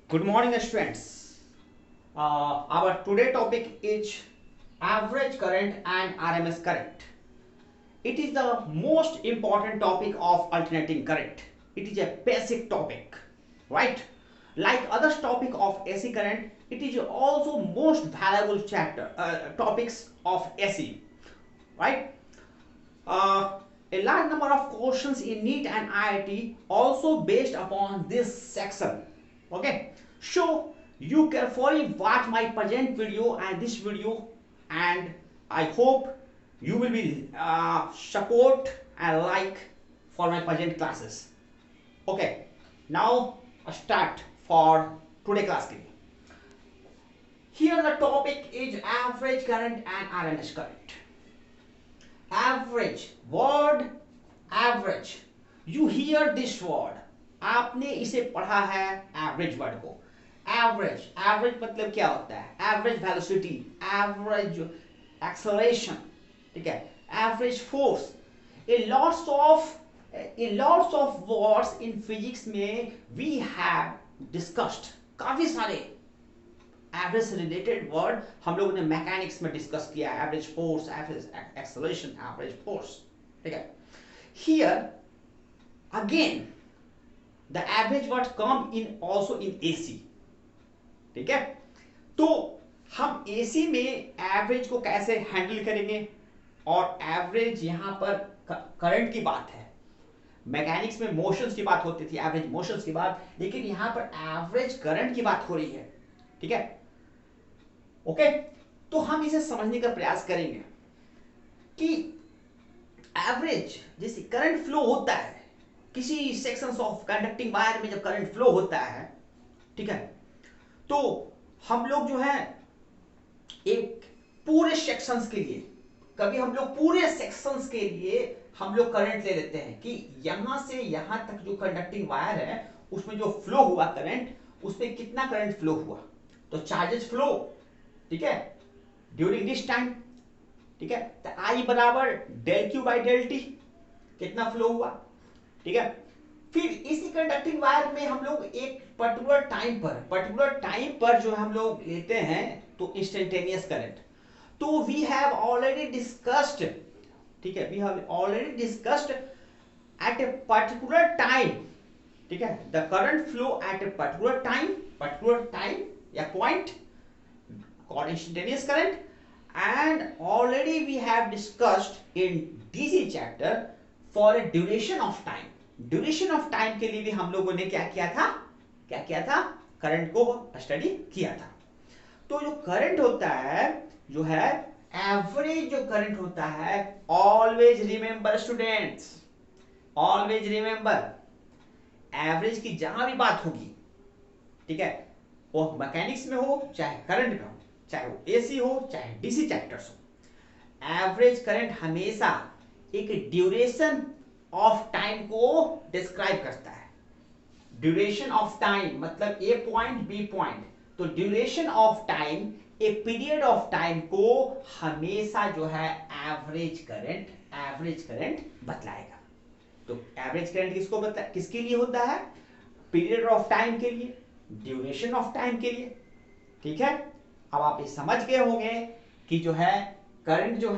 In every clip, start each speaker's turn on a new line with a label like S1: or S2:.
S1: Good morning, students. Our today topic is average current and RMS current. It is the most important topic of alternating current. It is a basic topic, right? Like other topic of AC current, it is also most valuable topics of AC, right? A large number of questions in NEET and IIT also based upon this section. Okay, so you carefully watch my present video and this video, and I hope you will be support and like for my present classes. Okay, now start for today class. Here the topic is average current and RMS current. Average word, average, you hear this word, आपने इसे पढ़ा है average word को. Average average मतलब क्या होता है? Average velocity, average acceleration, ठीक है, average force. A lots of words in physics में वी हैव डिस्कस्ड. काफी सारे एवरेज से रिलेटेड वर्ड हम लोगों ने मैकेनिक्स में डिस्कस किया. Average force, average acceleration, average force, ठीक है. Here again the average word come in also in AC, ठीक है. तो हम एसी में एवरेज को कैसे हैंडल करेंगे, और एवरेज यहां पर करंट की बात है. मैकेनिक्स में मोशंस की बात होती थी, एवरेज मोशंस की बात, लेकिन यहां पर एवरेज करंट की बात हो रही है, ठीक है. ओके, तो हम इसे समझने का प्रयास करेंगे कि एवरेज जैसे करंट फ्लो होता है किसी सेक्शंस ऑफ कंडक्टिंग वायर में, जब करंट फ्लो होता है, ठीक है, तो हम लोग जो है एक पूरे सेक्शंस के लिए, कभी हम लोग पूरे सेक्शंस के लिए हम लोग करंट ले लेते हैं कि यहां से यहां तक जो कंडक्टिंग वायर है उसमें जो फ्लो हुआ करंट, उसमें कितना करंट फ्लो हुआ. तो चार्जेस फ्लो, ठीक है, ड्यूरिंग दिस टाइम, ठीक है. तो आई बराबर del Q by del T, कितना फ्लो हुआ, ठीक है. फिर इसी कंडक्टिंग वायर में हम लोग एक पर्टिकुलर टाइम पर जो हम लोग लेते हैं तो इंस्टेंटेनियस करंट. तो वी हैव ऑलरेडी डिस्कस्ड, ठीक है, we have already discussed at a particular time, ठीक है, the current flow at a particular time या point called instantaneous current. And already we have discussed in DC chapter for a duration of time. Duration of time के लिए भी हम लोगों ने क्या किया था, करंट को स्टडी किया था. तो जो करंट होता है, जो है एवरेज जो करंट होता है, always remember students, always remember, average की जहां भी बात होगी, ठीक है, वो मैकेनिक्स में हो चाहे करंट में हो, चाहे वो एसी हो चाहे डीसी चैप्टर्स हो, एवरेज करंट हमेशा एक ड्यूरेशन ऑफ टाइम को डिस्क्राइब करता है. ड्यूरेशन ऑफ टाइम मतलब ए पॉइंट बी पॉइंट, तो duration of time, a period of time को हमेशा जो है एवरेज करंट बतलाएगा. तो एवरेज करंट किसके लिए होता है? पीरियड ऑफ टाइम के लिए, ड्यूरेशन ऑफ टाइम के लिए, ठीक है. अब आप ये समझ गए होंगे कि जो है करंट जो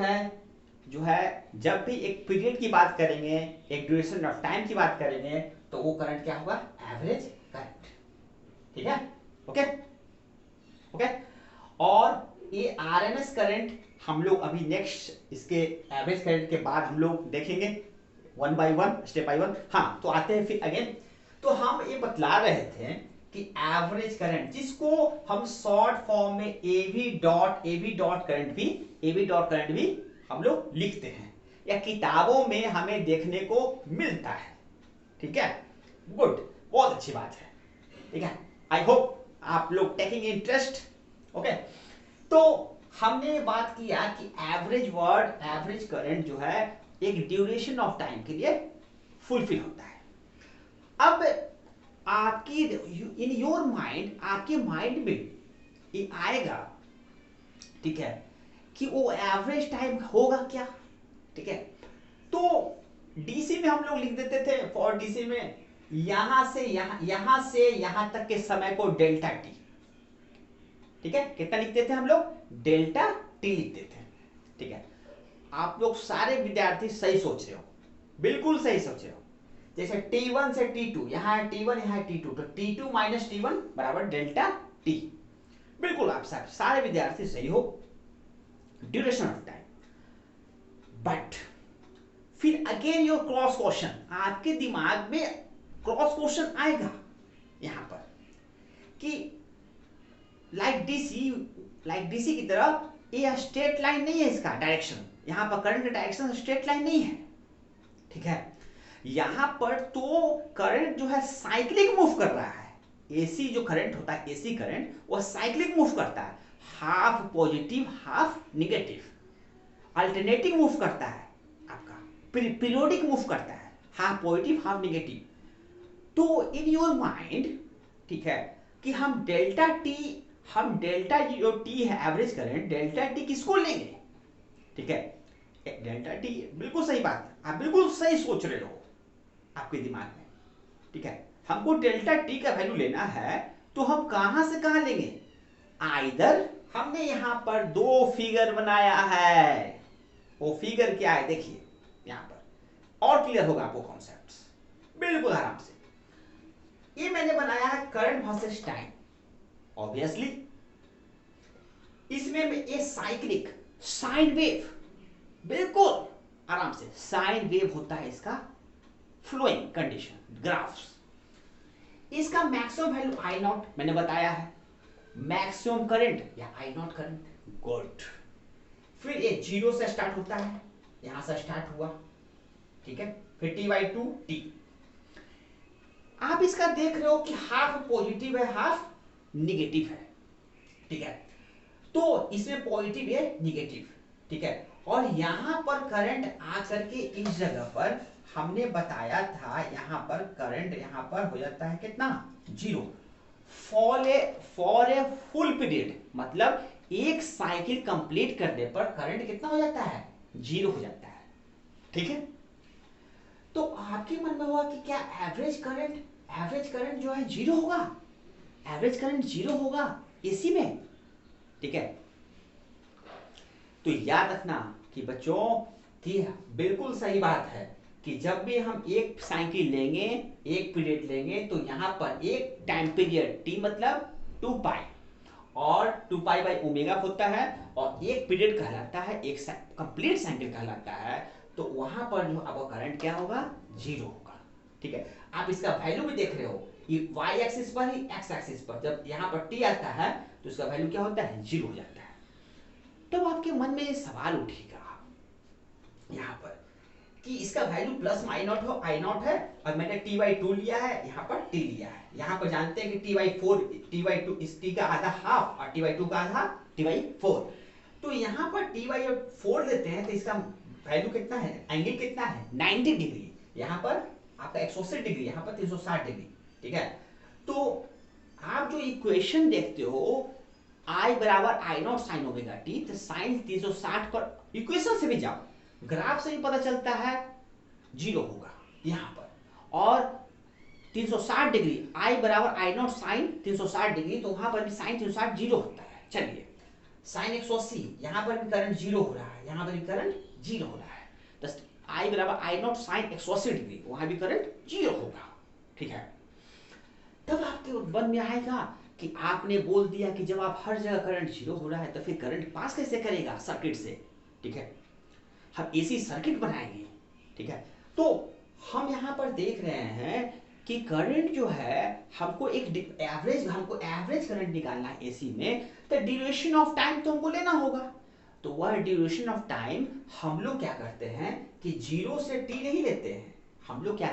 S1: है जब भी एक पीरियड की बात करेंगे, एक ड्यूरेशन ऑफ टाइम की बात करेंगे, तो वो करंट क्या होगा? एवरेज करंट, ठीक है. Okay okay. और ये आरएमएस करंट हम लोग अभी नेक्स्ट इसके एवरेज करंट के बाद हम लोग देखेंगे one by one, step by one. हाँ, तो आते हैं फिर अगेन. तो हम ये बतला रहे थे कि एवरेज करंट, जिसको हम शॉर्ट फॉर्म में एवी डॉट करंट भी हम लोग लिखते हैं, या किताबों में हमें देखने को मिलता है, ठीक है. गुड, बहुत अच्छी बात है, ठीक है. आई होप आप लोग टेकिंग इंटरेस्ट. ओके, तो हमने बात किया कि एवरेज करंट जो है एक ड्यूरेशन ऑफ टाइम के लिए फुलफिल होता है. अब आपकी इन योर माइंड, आपके माइंड में ये आएगा, ठीक है, कि वो एवरेज टाइम होगा क्या, ठीक है. तो डीसी में हम लोग लिख देते थे, फॉर डीसी में यहां से यहां तक के समय को डेल्टा टी, ठीक है, कितना लिखते थे हम लोग, डेल्टा टी लिखते थे, ठीक है। आप लोग सारे विद्यार्थी सही सोच रहे हो, बिल्कुल सही सोच रहे हो। जैसे T1 से T2, यहाँ है T1 यहाँ है T2, तो T2 माइनस T1 बराबर डेल्टा टी। बिल्कुल आप सब सारे विद्यार्थी सही हो, ड्यूरेशन ऑफ टाइम। बट फिर अगेन योर क्रॉस क्वेश्चन, आपके दिमाग में क्रॉस क्वेश्चन आएगा यहां पर कि लाइक डीसी की तरह ये स्ट्रेट लाइन नहीं है, इसका डायरेक्शन, यहां पर करंट डायरेक्शन स्ट्रेट लाइन नहीं है, ठीक है। यहां पर तो करंट जो है साइक्लिक मूव कर रहा है, एसी जो करंट होता है, एसी करंट वो साइक्लिक मूव करता है, half positive half negative, alternative move करता है, आपका पीरियोडिक मूव करता है, हाफ पॉजिटिव हाफ निगेटिव। तो इन योर माइंड, ठीक है, कि हम डेल्टा जो टी है एवरेज करंट, डेल्टा टी किसको लेंगे, ठीक है, डेल्टा टी, बिल्कुल सही बात, आप बिल्कुल सही सोच रहे हो आपके दिमाग में, ठीक है। हमको डेल्टा टी का वैल्यू लेना है, तो हम कहां से कहां लेंगे, आइदर हमने यहां पर दो फिगर बनाया है, वो फिगर क्या है देखिए यहां पर, और क्लियर होगा आपको कॉन्सेप्ट्स बिल्कुल आराम से। ये मैंने बनाया है करंट वर्सेस टाइम, ऑब्वियसली इसमें ये साइक्लिक साइन वेव, बिल्कुल आराम से साइन वेव होता है इसका फ्लोइंग कंडीशन ग्राफ्स। इसका मैक्सिमम वैल्यू आई नॉट मैंने बताया है, मैक्सिमम करंट या आई नॉट करंट, गुड। फिर ये जीरो से स्टार्ट होता है, यहां से स्टार्ट हुआ, ठीक है, फिर T/2 टी। आप इसका देख रहे हो कि हाफ पॉजिटिव है हाफ निगेटिव है, ठीक है, तो इसमें पॉजिटिव है निगेटिव, ठीक है। और यहां पर करंट आकर के इस जगह पर हमने बताया था, यहां पर करंट यहां पर हो जाता है कितना, zero, for a full period, मतलब एक साइकिल कंप्लीट करने पर करंट कितना हो जाता है, जीरो हो जाता है, ठीक है। तो आपके मन में हुआ कि क्या एवरेज करंट जो है जीरो होगा, एवरेज करंट जीरो होगा एसी में, ठीक है। तो याद रखना कि बच्चों कि बिल्कुल सही बात है कि जब भी हम एक साइकिल लेंगे, एक पीरियड लेंगे, तो यहां पर एक टाइम पीरियड टी मतलब 2 पाई, और 2 पाई बाई ओमेगा होता है, और एक पीरियड कहलाता है, एक कंप्लीट साइकिल कहलाता है, तो वहां पर जो आपका करंट क्या होगा, जीरो होगा, ठीक है। आप इसका वैल्यू भी देख रहे हो, ये वाई एक्सिस पर ही एक्स एक्सिस पर जब यहाँ पर टी आता है तो इसका वैल्यू क्या होता है, जीरो हो जाता है। तब आपके मन में ये सवाल उठेगा यहाँ पर कि इसका वैल्यू प्लस आई नॉट है, और मैंने T/2 लिया है, यहाँ पर T लिया है, यहाँ पर जानते हैं कि T/2 इस T का आधा हाफ और T/2 का आधा T/4, तो यहाँ पर T/4 लेते हैं तो इसका वैल्यू कितना है, एंगल कितना है, 90 डिग्री, यहाँ पर आपका 180 डिग्री, यहाँ पर 360 डिग्री, ठीक है। तो आप जो इक्वेशन देखते हो I बराबर आई नॉट साइन ओमेगा टी, तो साइन 360 पर इक्वेशन से भी जाओ, ग्राफ से भी पता चलता है जीरो होगा यहां पर, और 360 डिग्री I बराबर आई नॉट साइन 360 डिग्री, तो वहां पर भी साइन 360 जीरो होता है। चलिए साइन 180, यहां पर भी करंट जीरो हो रहा है, यहां पर भी करंट जीरो हो रहा है, तो I बराबर आई नॉट साइन 180 डिग्री, वहां भी करंट जीरो होगा, ठीक है। तब आपके मन में आएगा कि आपने बोल दिया कि जब आप हर जगह करंट जीरो हो रहा है तो फिर करंट पास कैसे करेगा सर्किट से, ठीक है। हम एसी सर्किट बनाएंगे, ठीक है। तो हम यहाँ पर देख रहे हैं कि करंट जो है हमको एवरेज करंट निकालना है एसी में, तो ड्यूरेशन ऑफ टाइम तो हमको लेना होगा। तो वह ड्यूरेशन ऑफ टाइम हम लोग क्या करते हैं कि जीरो से टी नहीं लेते हैं, हम लोग क्या